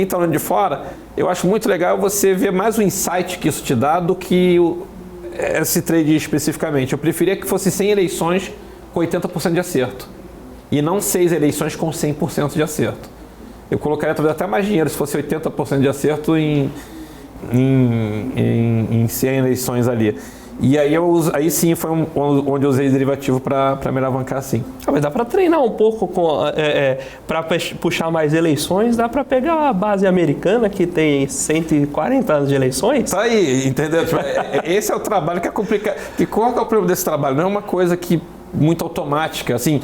está olhando de fora, eu acho muito legal você ver mais o insight que isso te dá do que esse trade especificamente. Eu preferia que fosse 100 eleições com 80% de acerto e não 6 eleições com 100% de acerto. Eu colocaria talvez até mais dinheiro se fosse 80% de acerto em 100 eleições ali. E aí sim foi onde eu usei derivativo para me alavancar assim. Mas dá para treinar um pouco para puxar mais eleições, dá para pegar a base americana que tem 140 anos de eleições. Tá aí, entendeu? Esse é o trabalho que é complicado. E qual que é o problema desse trabalho? Não é uma coisa muito automática. Assim,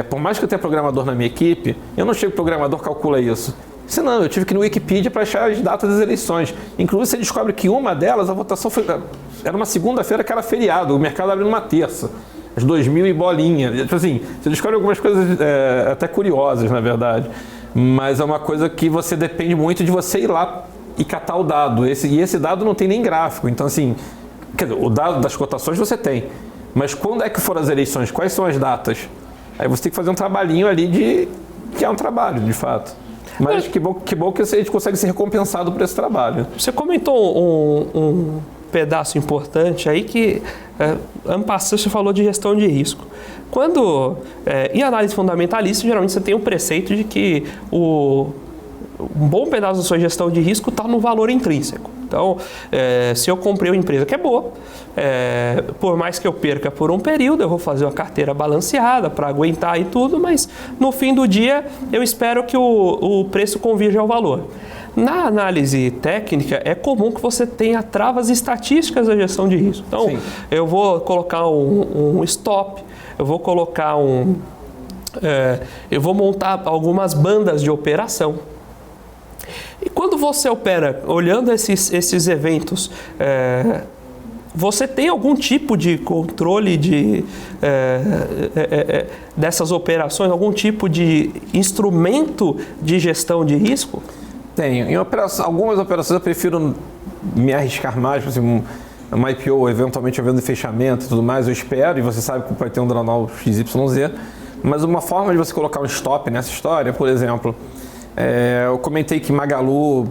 por mais que eu tenha programador na minha equipe, eu não chego programador calcula isso. Senão, eu tive que ir no Wikipedia para achar as datas das eleições. Inclusive, você descobre que uma delas, a votação era uma segunda-feira que era feriado, o mercado abriu numa terça, às 2000 e bolinha. Tipo assim, você descobre algumas coisas até curiosas, na verdade. Mas é uma coisa que você depende muito de você ir lá e catar o dado. E esse dado não tem nem gráfico. Então, assim, quer dizer, o dado das cotações você tem. Mas quando é que foram as eleições? Quais são as datas? Aí você tem que fazer um trabalhinho ali que é um trabalho, de fato. Mas que bom que a gente consegue ser recompensado por esse trabalho. Você comentou um pedaço importante aí que, ano passado, você falou de gestão de risco. Quando, em análise fundamentalista, geralmente você tem o preceito de que um bom pedaço da sua gestão de risco está no valor intrínseco. Então, se eu comprei uma empresa que é boa, por mais que eu perca por um período, eu vou fazer uma carteira balanceada para aguentar e tudo, mas no fim do dia eu espero que o preço convirja ao valor. Na análise técnica, é comum que você tenha travas estatísticas da gestão de risco. Então, sim, eu vou colocar um stop, eu vou colocar eu vou montar algumas bandas de operação. E quando você opera olhando esses eventos, você tem algum tipo de controle dessas operações, algum tipo de instrumento de gestão de risco? Tenho. Em algumas operações eu prefiro me arriscar mais, por exemplo, uma IPO, eventualmente havendo fechamento e tudo mais, eu espero, e você sabe que vai ter um drawdown XYZ, mas uma forma de você colocar um stop nessa história, por exemplo, eu comentei que Magalu,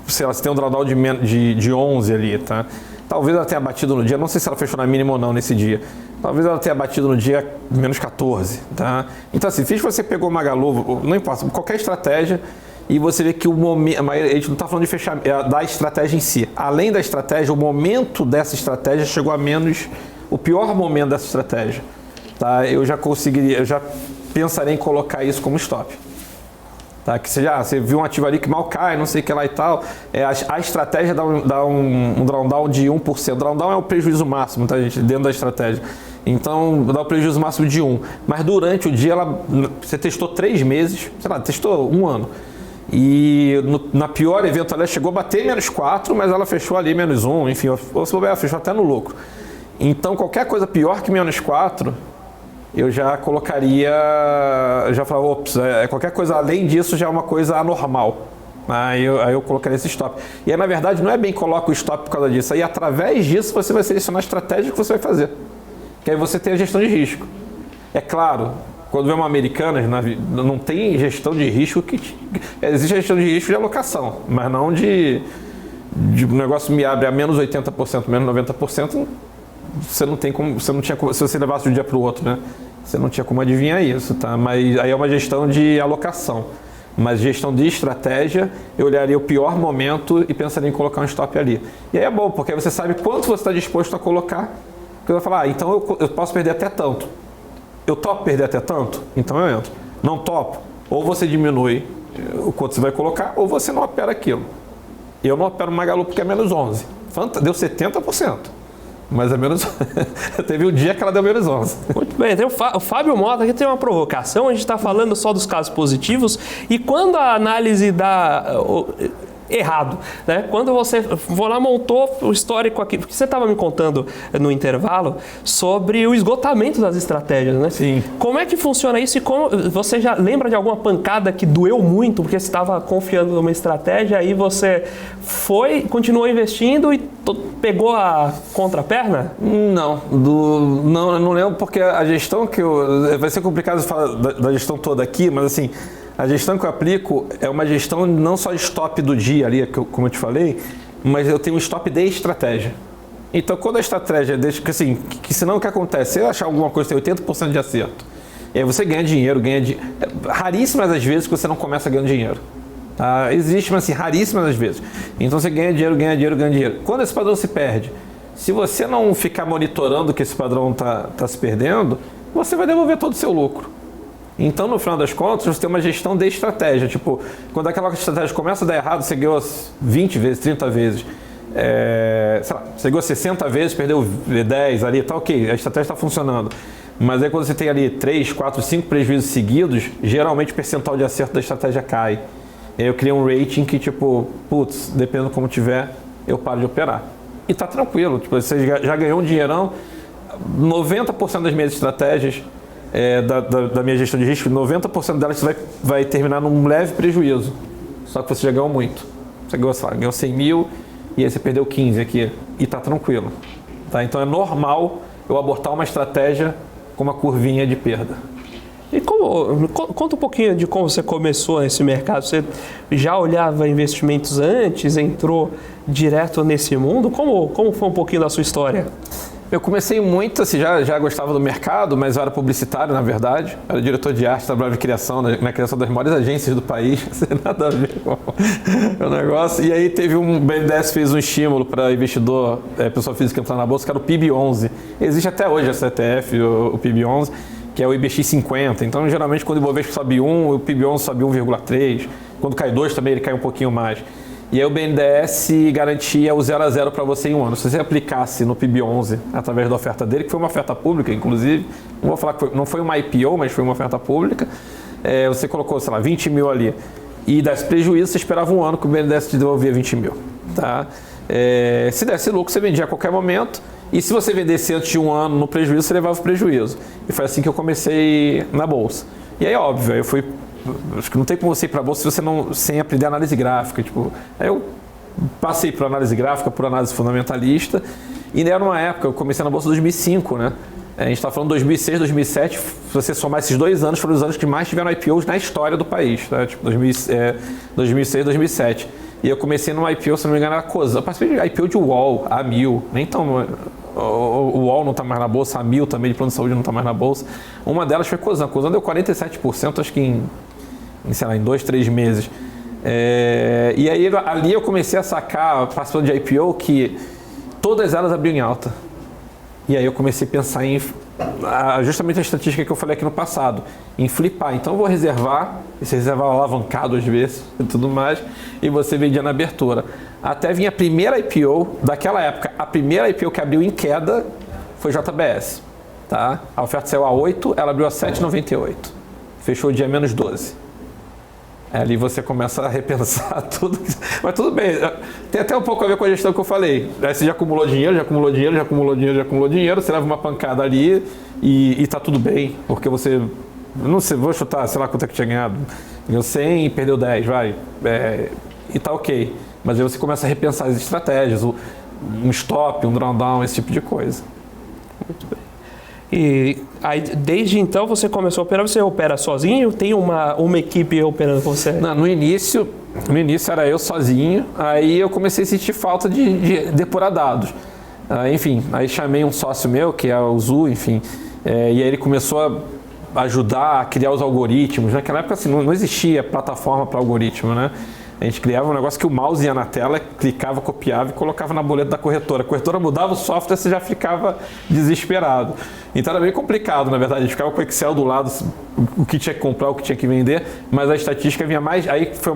sei lá, se tem um drawdown de 11 ali, tá? Talvez ela tenha batido no dia, não sei se ela fechou na mínima ou não nesse dia, talvez ela tenha batido no dia menos 14, tá? Então assim, fiz que você pegou Magalu, não importa, qualquer estratégia, e você vê que o momento, a gente não está falando de fechar, da estratégia em si. Além da estratégia, o momento dessa estratégia chegou a menos, o pior momento dessa estratégia, tá? Eu já pensaria em colocar isso como stop. Tá? Que você viu um ativo ali que mal cai, não sei o que lá e tal. A estratégia dá um drawdown de 1%. O drawdown é o prejuízo máximo, tá, gente? Dentro da estratégia. Então, dá o prejuízo máximo de 1. Mas durante o dia, você testou 3 meses, sei lá, testou 1 ano. E na pior evento ela chegou a bater -4, mas ela fechou ali -1, enfim, ou se ela fechou até no lucro. Então qualquer coisa pior que -4, eu já colocaria, já falava, ops, qualquer coisa além disso já é uma coisa anormal. Aí eu colocaria esse stop. E aí, na verdade, não é bem coloca o stop por causa disso. Aí, através disso, você vai selecionar a estratégia que você vai fazer. Que aí você tem a gestão de risco. É claro, quando vem uma Americanas, não tem gestão de risco existe gestão de risco de alocação, mas não de um negócio me abre a menos 80%, menos 90%, você não tem como, você não tinha como, se você levasse de um dia para o outro, né? Você não tinha como adivinhar isso, tá? Mas aí é uma gestão de alocação. Mas gestão de estratégia, eu olharia o pior momento e pensaria em colocar um stop ali. E aí é bom, porque aí você sabe quanto você está disposto a colocar. Porque você vai falar, então eu posso perder até tanto. Eu topo perder até tanto? Então eu entro. Não topo? Ou você diminui o quanto você vai colocar, ou você não opera aquilo. Eu não opero Magalu porque é -11. Deu 70%. Mas é menos. Teve um dia que ela deu -11. Muito bem, tem o Fábio Mota aqui tem uma provocação. A gente está falando só dos casos positivos. E quando a análise dá errado, né? Quando você lá, montou o histórico aqui, porque você estava me contando no intervalo sobre o esgotamento das estratégias, né? Sim. Como é que funciona isso e como você já lembra de alguma pancada que doeu muito porque você estava confiando numa estratégia aí você continuou investindo e pegou a contraperna? Não, eu não lembro porque a gestão vai ser complicado falar da gestão toda aqui, mas assim, a gestão que eu aplico é uma gestão não só stop do dia ali, como eu te falei, mas eu tenho um stop de estratégia. Então, quando a estratégia deixa que senão o que acontece? Se eu achar alguma coisa tem 80% de acerto, e aí você ganha dinheiro, raríssimas as vezes que você não começa ganhando dinheiro. Tá? Existe, mas assim, raríssimas as vezes. Então você ganha dinheiro. Quando esse padrão se perde, se você não ficar monitorando que esse padrão tá se perdendo, você vai devolver todo o seu lucro. Então, no final das contas, você tem uma gestão de estratégia. Tipo, quando aquela estratégia começa a dar errado, você ganhou 20 vezes, 30 vezes. Sei lá, você ganhou 60 vezes, perdeu 10 ali, tá ok, a estratégia está funcionando. Mas aí quando você tem ali 3, 4, 5 prejuízos seguidos, geralmente o percentual de acerto da estratégia cai. E aí eu crio um rating que tipo, putz, dependendo como tiver, eu paro de operar. E tá tranquilo, tipo, você já ganhou um dinheirão, 90% das minhas estratégias da minha gestão de risco, 90% delas você vai terminar num leve prejuízo. Só que você já ganhou muito. Você ganhou, sei lá, ganhou 100 mil e aí você perdeu 15 aqui. E tá tranquilo. Tá? Então é normal eu abortar uma estratégia com uma curvinha de perda. E conta um pouquinho de como você começou nesse mercado. Você já olhava investimentos antes, entrou direto nesse mundo? Como foi um pouquinho da sua história? Eu comecei muito, assim, já gostava do mercado, mas eu era publicitário, na verdade. Era diretor de arte, trabalhava em criação, na criação das maiores agências do país. Não tem nada a ver com o negócio. E aí teve o BNDES fez um estímulo para investidor, pessoa física entrar na bolsa, que era o PIB11. Existe até hoje essa ETF, o PIB11, que é o IBX 50. Então, geralmente, quando o Ibovespa sobe 1, o PIB11 sobe 1,3. Quando cai 2 também, ele cai um pouquinho mais. E aí o BNDES garantia o 0 a 0 para você em um ano. Se você aplicasse no PIB11 através da oferta dele, que foi uma oferta pública, inclusive, não vou falar que não foi uma IPO, mas foi uma oferta pública, você colocou, sei lá, 20 mil ali. E das prejuízos, você esperava um ano que o BNDES te devolvia 20 mil. Tá? Se desse lucro, você vendia a qualquer momento. E se você vendesse antes de um ano no prejuízo, você levava o prejuízo. E foi assim que eu comecei na bolsa. E aí, óbvio, eu fui... Acho que não tem como você ir para a bolsa sem aprender análise gráfica. Tipo, aí eu passei por análise gráfica, por análise fundamentalista. E era uma época, eu comecei na bolsa em 2005, né? A gente está falando 2006, 2007. Se você somar esses 2 anos, foram os anos que mais tiveram IPOs na história do país. Tá? Tipo, 2006, 2007. E eu comecei numa IPO, se não me engano, era Cosan. Eu participei de IPO de UOL, a 1000. Nem tão... O UOL não está mais na bolsa, a 1000 também de plano de saúde não está mais na bolsa. Uma delas foi Cosan. Cosan deu 47%, acho que em 2, 3 meses. E aí ali eu comecei a sacar, participando de IPO, que todas elas abriam em alta. E aí eu comecei a pensar em justamente a estatística que eu falei aqui no passado, em flipar. Então eu vou reservar, e você reservava alavancado às vezes e tudo mais, e você vendia na abertura. Até vir a primeira IPO daquela época. A primeira IPO que abriu em queda foi JBS. Tá? A oferta saiu a 8, ela abriu a 7,98. Fechou o dia menos 12. Ali você começa a repensar tudo. Mas tudo bem, tem até um pouco a ver com a gestão que eu falei. Aí você já acumulou dinheiro, você leva uma pancada ali e tá tudo bem, porque você, não sei, vou chutar, sei lá quanto é que tinha ganhado, ganhou 100 e perdeu 10, vai, e tá ok. Mas aí você começa a repensar as estratégias, um stop, um drawdown, esse tipo de coisa. Muito bem. E aí, desde então você começou a operar, você opera sozinho? Tem uma equipe operando com você? Não, no início era eu sozinho, aí eu comecei a sentir falta de depurar dados. Enfim, aí chamei um sócio meu, que é o Zu, enfim, e aí ele começou a ajudar a criar os algoritmos. Naquela época assim, não existia plataforma para algoritmo, né? A gente criava um negócio que o mouse ia na tela, clicava, copiava e colocava na boleta da corretora. A corretora mudava o software, você já ficava desesperado. Então era bem complicado, na verdade. A gente ficava com o Excel do lado, o que tinha que comprar, o que tinha que vender, mas a estatística vinha mais... Aí foi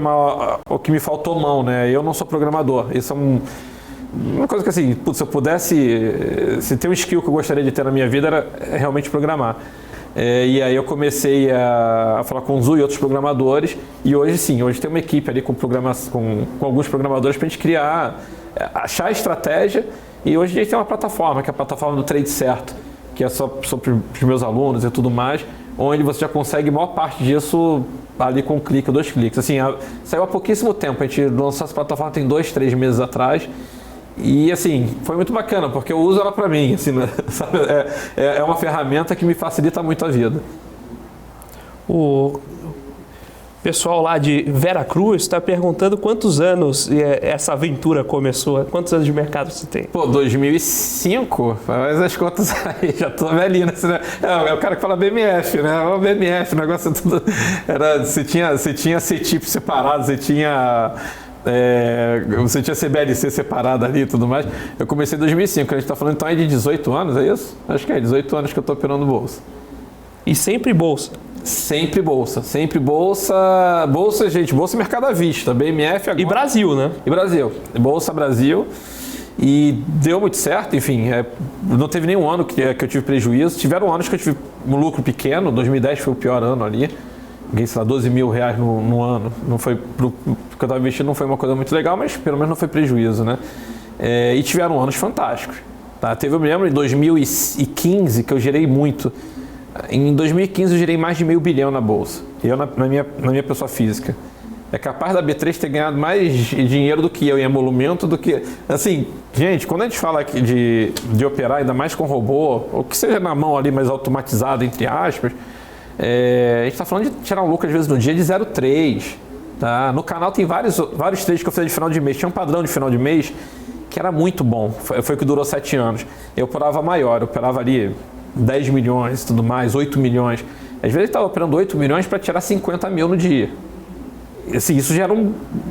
o que me faltou mão, né? Eu não sou programador. Isso é uma coisa que assim, putz, se eu pudesse... Se tem um skill que eu gostaria de ter na minha vida, era realmente programar. E aí eu comecei a falar com o Zu e outros programadores, e hoje sim, hoje tem uma equipe ali com alguns programadores para a gente achar a estratégia, e hoje a gente tem uma plataforma, que é a plataforma do Trade Certo, que é só para os meus alunos e tudo mais, onde você já consegue a maior parte disso ali com um clique, 2 cliques. Assim, saiu há pouquíssimo tempo, a gente lançou essa plataforma tem 2, 3 meses atrás. E assim, foi muito bacana, porque eu uso ela para mim, assim, né? Sabe? É uma ferramenta que me facilita muito a vida. O pessoal lá de Veracruz está perguntando quantos anos essa aventura começou, quantos anos de mercado você tem? Pô, 2005, faz as contas aí, já tô velhinho, né? É o cara que fala BMF, né? O BMF, o negócio é tudo... Você tinha CTIP separado, você tinha CBLC separado ali e tudo mais. Eu comecei em 2005, a gente está falando então aí de 18 anos, é isso? Acho que é 18 anos que eu estou operando bolsa. E sempre bolsa? Sempre bolsa. Bolsa, gente, bolsa mercado à vista, BMF agora. E Brasil, né? E Brasil, Bolsa Brasil. E deu muito certo, enfim, não teve nenhum ano que eu tive prejuízo. Tiveram anos que eu tive um lucro pequeno, 2010 foi o pior ano ali. Ganhei, sei lá, 12 mil reais no ano. Não foi, porque eu estava investindo, não foi uma coisa muito legal, mas pelo menos não foi prejuízo, né? E tiveram anos fantásticos. Tá? Eu me lembro em 2015 que eu gerei muito. Em 2015 eu gerei mais de 500 milhões na bolsa. Eu na minha pessoa física. É capaz da B3 ter ganhado mais dinheiro do que eu em emolumento do que... Assim, gente, quando a gente fala aqui de operar, ainda mais com robô, ou que seja na mão ali, mais automatizado, entre aspas, a gente está falando de tirar um lucro, às vezes, no dia de 0,3. Tá? No canal tem vários trades que eu fiz de final de mês. Tinha um padrão de final de mês que era muito bom. Foi o que durou 7 anos. Eu operava maior, eu operava ali 10 milhões e tudo mais, 8 milhões. Às vezes eu estava operando 8 milhões para tirar 50 mil no dia. Assim, isso já era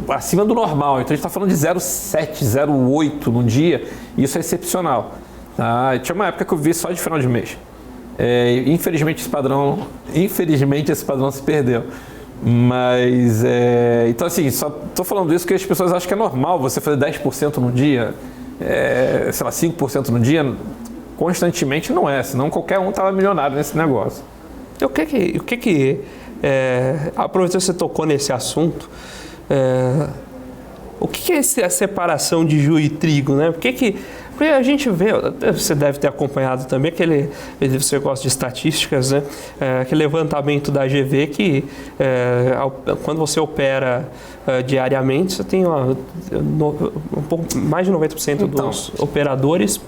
acima do normal. Então a gente está falando de 0,7, 0,8 no dia. E isso é excepcional. Tá? Tinha uma época que eu vi só de final de mês. Infelizmente esse padrão se perdeu. Mas, então assim, só estou falando isso porque as pessoas acham que é normal você fazer 10% no dia, sei lá, 5% no dia, constantemente não é, senão qualquer um estava milionário nesse negócio. Aproveitando que você tocou nesse assunto, o que é a separação de joio e trigo, né? Porque a gente vê, você deve ter acompanhado também, você gosta de estatísticas, né? Aquele levantamento da GV que quando você opera diariamente, você tem um pouco mais de 90% dos operadores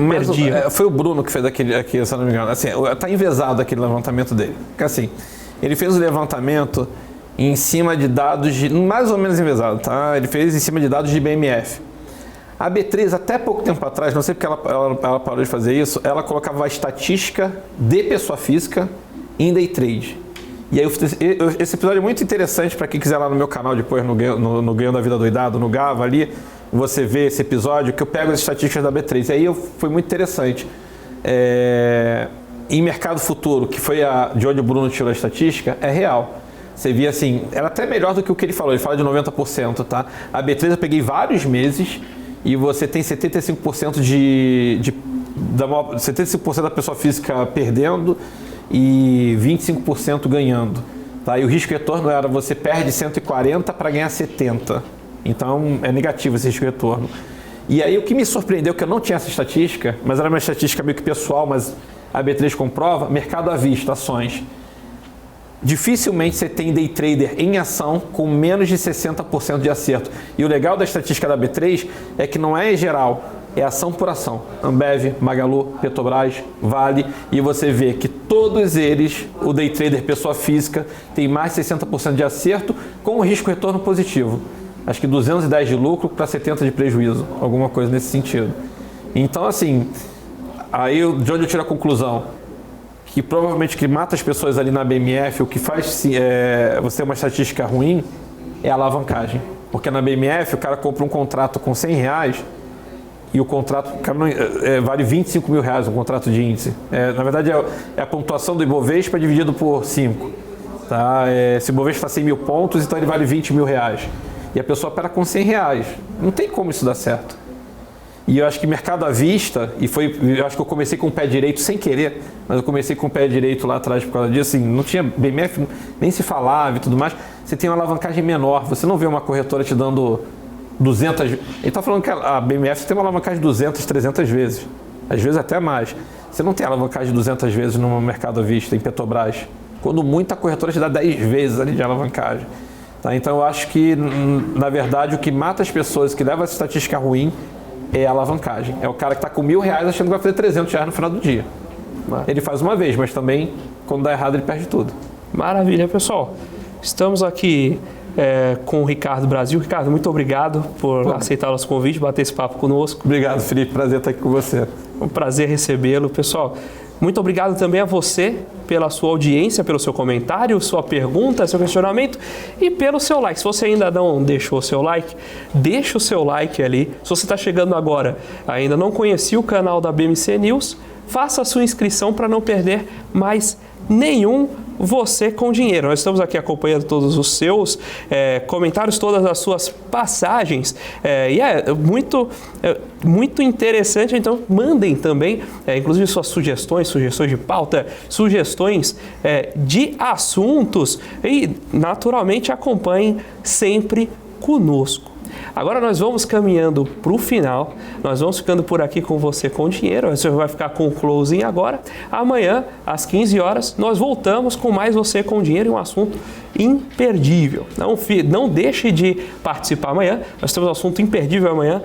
perdiam. Foi o Bruno que fez aqui, se eu não me engano. Assim, está envezado aquele levantamento dele. Porque assim, ele fez o levantamento em cima de dados mais ou menos envezado, tá? Ele fez em cima de dados de BMF. A B3, até pouco tempo atrás, não sei porque ela parou de fazer isso, ela colocava a estatística de pessoa física em day trade. E aí esse episódio é muito interessante para quem quiser lá no meu canal depois, no Ganho da Vida Doidado, no Gava ali, você vê esse episódio que eu pego as estatísticas da B3. E aí foi muito interessante. Em mercado futuro, que foi de onde o Bruno tirou a estatística, é real. Você via assim, era até melhor do que o que ele falou de 90%, tá? A B3 eu peguei vários meses e você tem 75% 75% da pessoa física perdendo e 25% ganhando. Tá? E o risco-retorno era você perde 140 para ganhar 70. Então é negativo esse risco-retorno. E aí o que me surpreendeu, que eu não tinha essa estatística, mas era uma estatística meio que pessoal, mas a B3 comprova, mercado à vista, ações. Dificilmente você tem day trader em ação com menos de 60% de acerto. E o legal da estatística da B3 é que não é geral, é ação por ação. Ambev, Magalu, Petrobras, Vale, e você vê que todos eles, o day trader pessoa física, tem mais de 60% de acerto com o risco-retorno positivo. Acho que 210 de lucro para 70 de prejuízo, alguma coisa nesse sentido. Então, assim, aí de onde eu tiro a conclusão? Que provavelmente o que mata as pessoas ali na BMF, o que faz você ter uma estatística ruim, é a alavancagem. Porque na BMF o cara compra um contrato com R$100 e o contrato vale R$25 mil, um contrato de índice. Na verdade é a pontuação do Ibovespa dividido por 5. Tá? Se o Ibovespa está 100 mil pontos, então ele vale R$20 mil. E a pessoa opera com R$100. Não tem como isso dar certo. E eu acho que mercado à vista, eu acho que eu comecei com o pé direito sem querer, mas eu comecei com o pé direito lá atrás por causa disso, assim, não tinha BMF, nem se falava e tudo mais, você tem uma alavancagem menor, você não vê uma corretora te dando 200, ele está falando que a BMF tem uma alavancagem de 200, 300 vezes, às vezes até mais, você não tem alavancagem de 200 vezes no mercado à vista, em Petrobras, quando muito a corretora te dá 10 vezes ali de alavancagem. Tá? Então eu acho que, na verdade, o que mata as pessoas, que leva essa estatística ruim, é a alavancagem. É o cara que está com R$1.000 achando que vai fazer R$300 no final do dia. Ele faz uma vez, mas também, quando dá errado, ele perde tudo. Maravilha, pessoal. Estamos aqui com o Ricardo Brasil. Ricardo, muito obrigado por aceitar o nosso convite, bater esse papo conosco. Obrigado, Felipe. Prazer estar aqui com você. Um prazer recebê-lo. Pessoal, muito obrigado também a você pela sua audiência, pelo seu comentário, sua pergunta, seu questionamento e pelo seu like. Se você ainda não deixou o seu like, deixa o seu like ali. Se você está chegando agora, ainda não conhecia o canal da BMC News, faça a sua inscrição para não perder mais nenhum Você com Dinheiro. Nós estamos aqui acompanhando todos os seus comentários, todas as suas passagens, e é muito interessante, então mandem também, inclusive suas sugestões de pauta, sugestões de assuntos e naturalmente acompanhem sempre conosco. Agora nós vamos caminhando para o final, nós vamos ficando por aqui com Você com Dinheiro, você vai ficar com o closing agora. Amanhã, às 15 horas, nós voltamos com mais Você com Dinheiro e um assunto imperdível. Não deixe de participar amanhã, nós temos um assunto imperdível amanhã,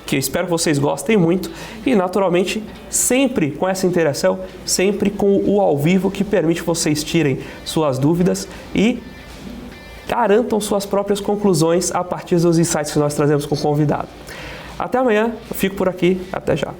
que eu espero que vocês gostem muito e, naturalmente, sempre com essa interação, sempre com o ao vivo que permite vocês tirem suas dúvidas e garantam suas próprias conclusões a partir dos insights que nós trazemos com o convidado. Até amanhã, eu fico por aqui, até já.